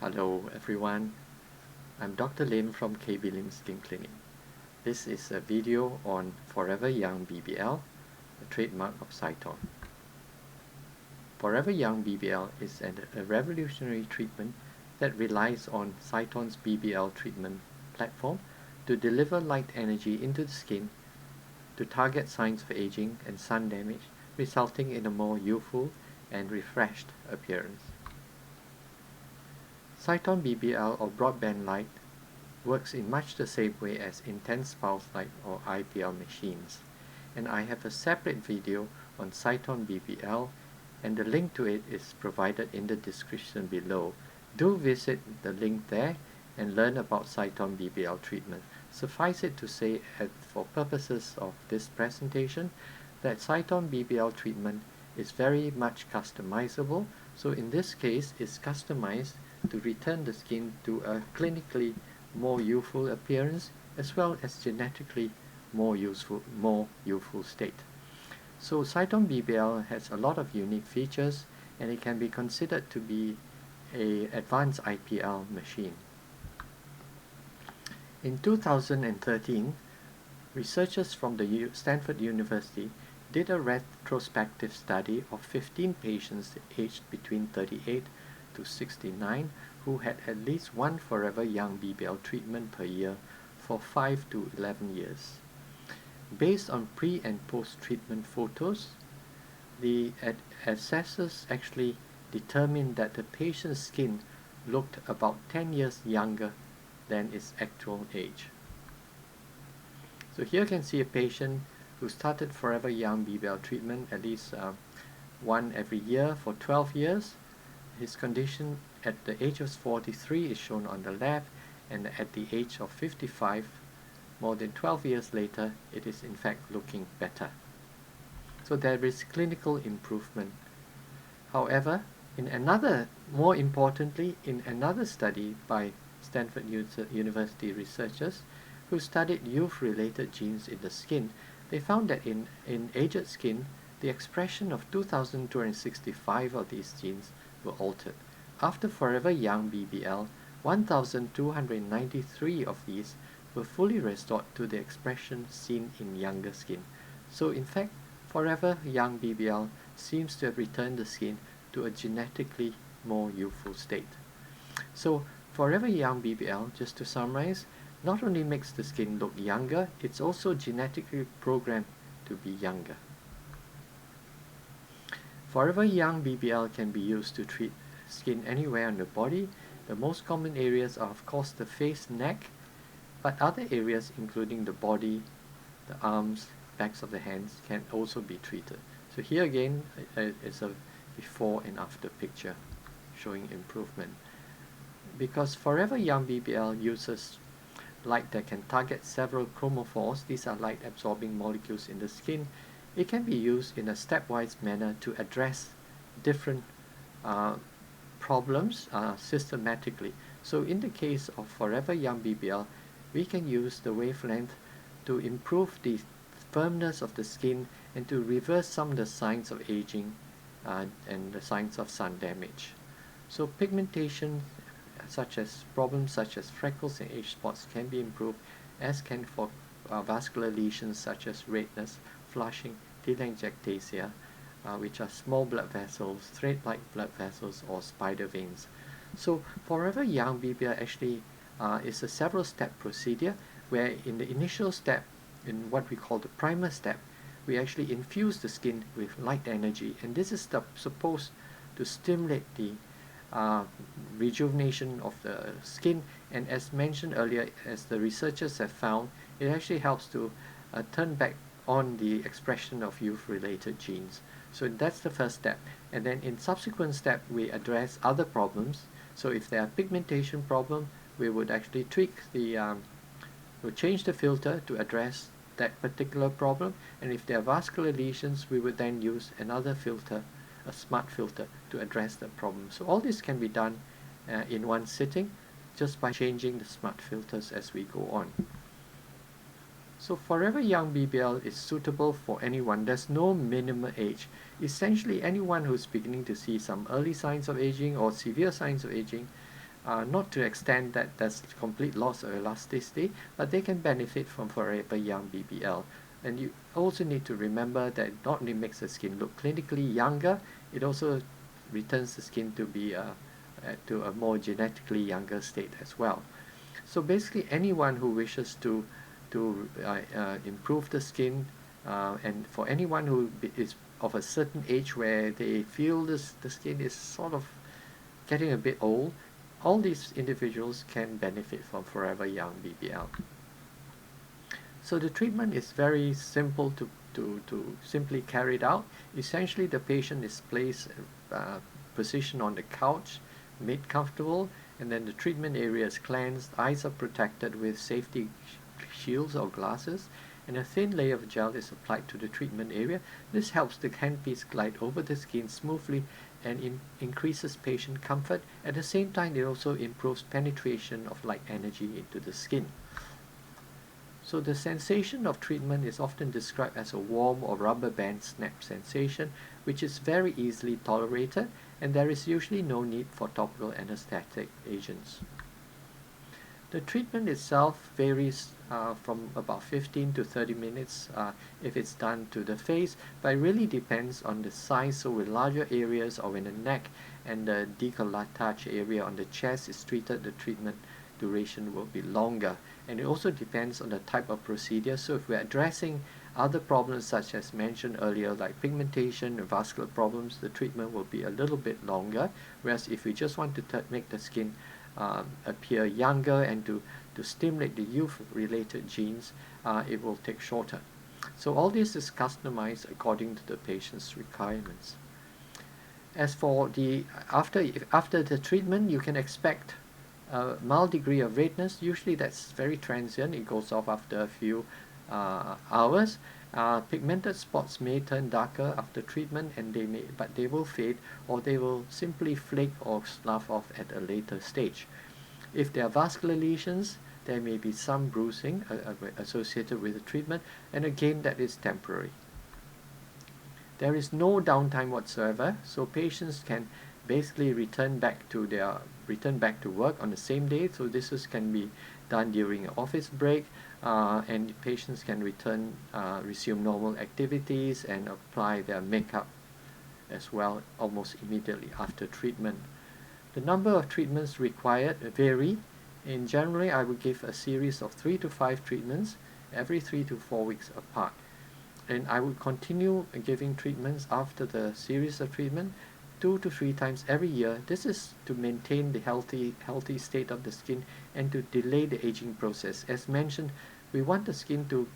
Hello everyone, I'm Dr. Lim from KB Lim Skin Clinic. This is a video on Forever Young BBL, the trademark of Cyton. Forever Young BBL is a revolutionary treatment that relies on Cyton's BBL treatment platform to deliver light energy into the skin to target signs of aging and sun damage, resulting in a more youthful and refreshed appearance. Cyton BBL or broadband light works in much the same way as intense pulse light or IPL machines, and I have a separate video on Cyton BBL, and the link to it is provided in the description below. Do visit the link there and learn about Cyton BBL treatment. Suffice it to say, for purposes of this presentation, that Cyton BBL treatment is very much customizable. So in this case, it's customized to return the skin to a clinically more youthful appearance as well as genetically more youthful state. So Cyton BBL has a lot of unique features, and it can be considered to be an advanced IPL machine. In 2013, researchers from the Stanford University did a retrospective study of 15 patients aged between 38 to 69 who had at least one Forever Young BBL treatment per year for 5 to 11 years. Based on pre- and post-treatment photos, the assessors actually determined that the patient's skin looked about 10 years younger than its actual age. So here you can see a patient who started Forever Young BBL treatment at least one every year for 12 years. His condition at the age of 43 is shown on the left, and at the age of 55, more than 12 years later, it is in fact looking better. So there is clinical improvement. However, more importantly, in another study by Stanford University researchers who studied youth-related genes in the skin, they found that in aged skin, the expression of 2,265 of these genes were altered. After Forever Young BBL, 1,293 of these were fully restored to the expression seen in younger skin. So in fact, Forever Young BBL seems to have returned the skin to a genetically more youthful state. So Forever Young BBL, just to summarize, not only makes the skin look younger, it's also genetically programmed to be younger. Forever Young BBL can be used to treat skin anywhere on the body. The most common areas are of course the face, neck, but other areas including the body, the arms, backs of the hands can also be treated. So here again is a before and after picture showing improvement. Because Forever Young BBL uses light that can target several chromophores, these are light absorbing molecules in the skin, it can be used in a stepwise manner to address different problems systematically. So in the case of Forever Young BBL, we can use the wavelength to improve the firmness of the skin and to reverse some of the signs of aging and the signs of sun damage. So pigmentation problems such as freckles and age spots can be improved, as can for vascular lesions such as redness, flushing, telangiectasia, which are small blood vessels, thread-like blood vessels, or spider veins. So Forever Young BBL actually is a several-step procedure where in the initial step, in what we call the primer step, we actually infuse the skin with light energy, and this is supposed to stimulate the rejuvenation of the skin, and as mentioned earlier, as the researchers have found, it actually helps to turn back on the expression of youth-related genes. So that's the first step, and then in subsequent step we address other problems. So if there are pigmentation problem, we would actually tweak we'll change the filter to address that particular problem, and if there are vascular lesions, we would then use another filter, a smart filter, to address the problem. So all this can be done in one sitting just by changing the smart filters as we go on. So Forever Young BBL is suitable for anyone. There's no minimum age. Essentially anyone who's beginning to see some early signs of aging or severe signs of aging not to extent that there's complete loss of elasticity, but they can benefit from forever young BBL. And you also need to remember that it not only makes the skin look clinically younger, it also returns the skin to be to a more genetically younger state as well. So basically, anyone who wishes to improve the skin, and for anyone who is of a certain age where they feel the skin is sort of getting a bit old, all these individuals can benefit from Forever Young BBL. So the treatment is very simple to simply carry it out. Essentially, the patient is placed positioned on the couch, made comfortable, and then the treatment area is cleansed, eyes are protected with safety shields or glasses, and a thin layer of gel is applied to the treatment area. This helps the handpiece glide over the skin smoothly and increases patient comfort. At the same time, it also improves penetration of light energy into the skin. So the sensation of treatment is often described as a warm or rubber band snap sensation, which is very easily tolerated, and there is usually no need for topical anesthetic agents. The treatment itself varies from about 15 to 30 minutes if it's done to the face, but it really depends on the size. So with larger areas or when the neck and the décolletage area on the chest is treated, the treatment duration will be longer. And it also depends on the type of procedure. So if we're addressing other problems such as mentioned earlier, like pigmentation and vascular problems, the treatment will be a little bit longer. Whereas if we just want to make the skin appear younger and to stimulate the youth-related genes, it will take shorter. So all this is customized according to the patient's requirements. As for the after the treatment, you can expect a mild degree of redness. Usually that's very transient. It goes off after a few hours. Pigmented spots may turn darker after treatment, and they will fade, or they will simply flake or slough off at a later stage. If there are vascular lesions, there may be some bruising associated with the treatment, and again that is temporary. There is no downtime whatsoever, so patients can basically return back to work on the same day. So this can be done during an office break, and patients can resume normal activities and apply their makeup as well almost immediately after treatment. The number of treatments required vary. In general, I would give a series of 3 to 5 treatments every 3 to 4 weeks apart. And I would continue giving treatments after the series of treatment 2 to 3 times every year. This is to maintain the healthy state of the skin and to delay the aging process. As mentioned, we want the skin to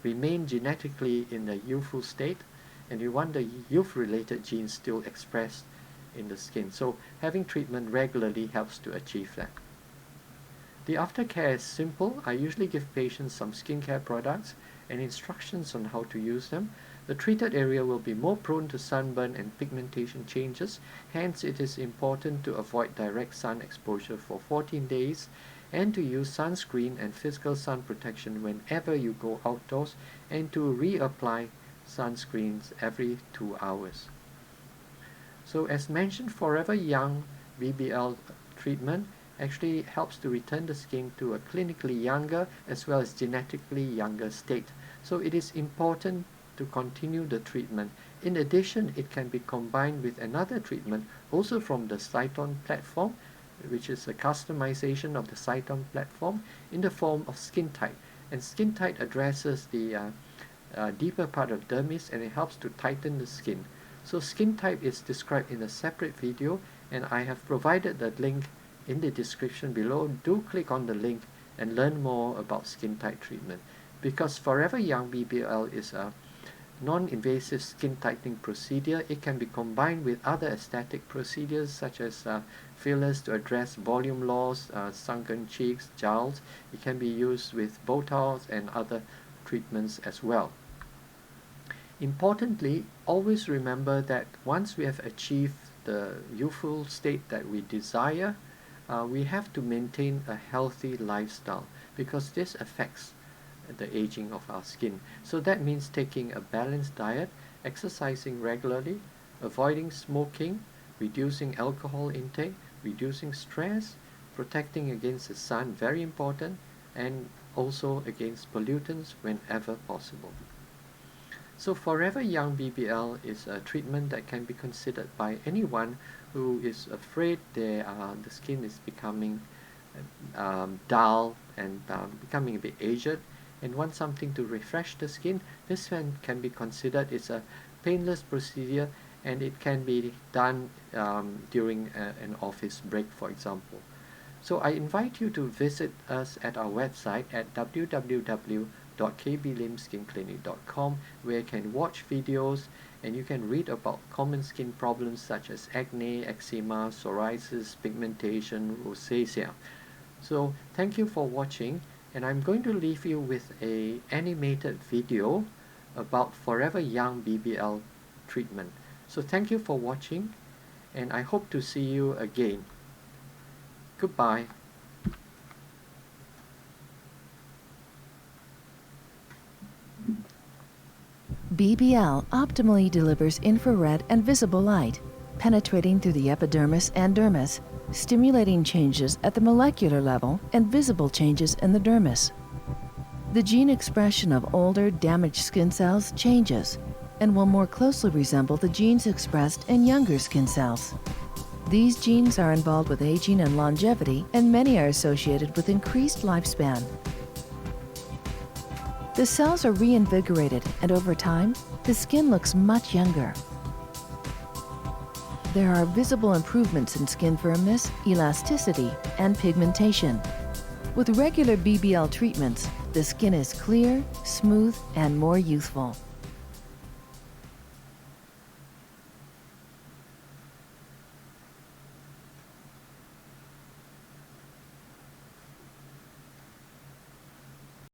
remain genetically in a youthful state, and we want the youth-related genes still expressed in the skin. So having treatment regularly helps to achieve that. The aftercare is simple. I usually give patients some skincare products and instructions on how to use them. The treated area will be more prone to sunburn and pigmentation changes. Hence, it is important to avoid direct sun exposure for 14 days and to use sunscreen and physical sun protection whenever you go outdoors, and to reapply sunscreens every 2 hours. So as mentioned, Forever Young BBL treatment actually helps to return the skin to a clinically younger as well as genetically younger state. So it is important to continue the treatment. In addition, it can be combined with another treatment also from the Cyton platform, which is a customization of the Cyton platform in the form of Skin Tight. And Skin Tight addresses the deeper part of dermis, and it helps to tighten the skin. So Skin Tight is described in a separate video, and I have provided the link in the description below. Do click on the link and learn more about Skin Tight treatment, because Forever Young BBL is a non-invasive skin tightening procedure. It can be combined with other aesthetic procedures such as fillers to address volume loss, sunken cheeks, jowls. It can be used with Botox and other treatments as well. Importantly, always remember that once we have achieved the youthful state that we desire, we have to maintain a healthy lifestyle, because this affects the aging of our skin. So that means taking a balanced diet, exercising regularly, avoiding smoking, reducing alcohol intake, reducing stress, protecting against the sun, very important, and also against pollutants whenever possible. So Forever Young BBL is a treatment that can be considered by anyone who is afraid the skin is becoming dull and becoming a bit aged and want something to refresh the skin. This can be considered. It's a painless procedure, and it can be done during an office break, for example. So I invite you to visit us at our website at www.kblimskinclinic.com, where you can watch videos and you can read about common skin problems such as acne, eczema, psoriasis, pigmentation, rosacea. So thank you for watching, and I'm going to leave you with an animated video about Forever Young BBL treatment. So thank you for watching, and I hope to see you again. Goodbye. BBL optimally delivers infrared and visible light, penetrating through the epidermis and dermis, stimulating changes at the molecular level and visible changes in the dermis. The gene expression of older, damaged skin cells changes and will more closely resemble the genes expressed in younger skin cells. These genes are involved with aging and longevity, and many are associated with increased lifespan. The cells are reinvigorated, and over time, the skin looks much younger. There are visible improvements in skin firmness, elasticity, and pigmentation. With regular BBL treatments, the skin is clear, smooth, and more youthful.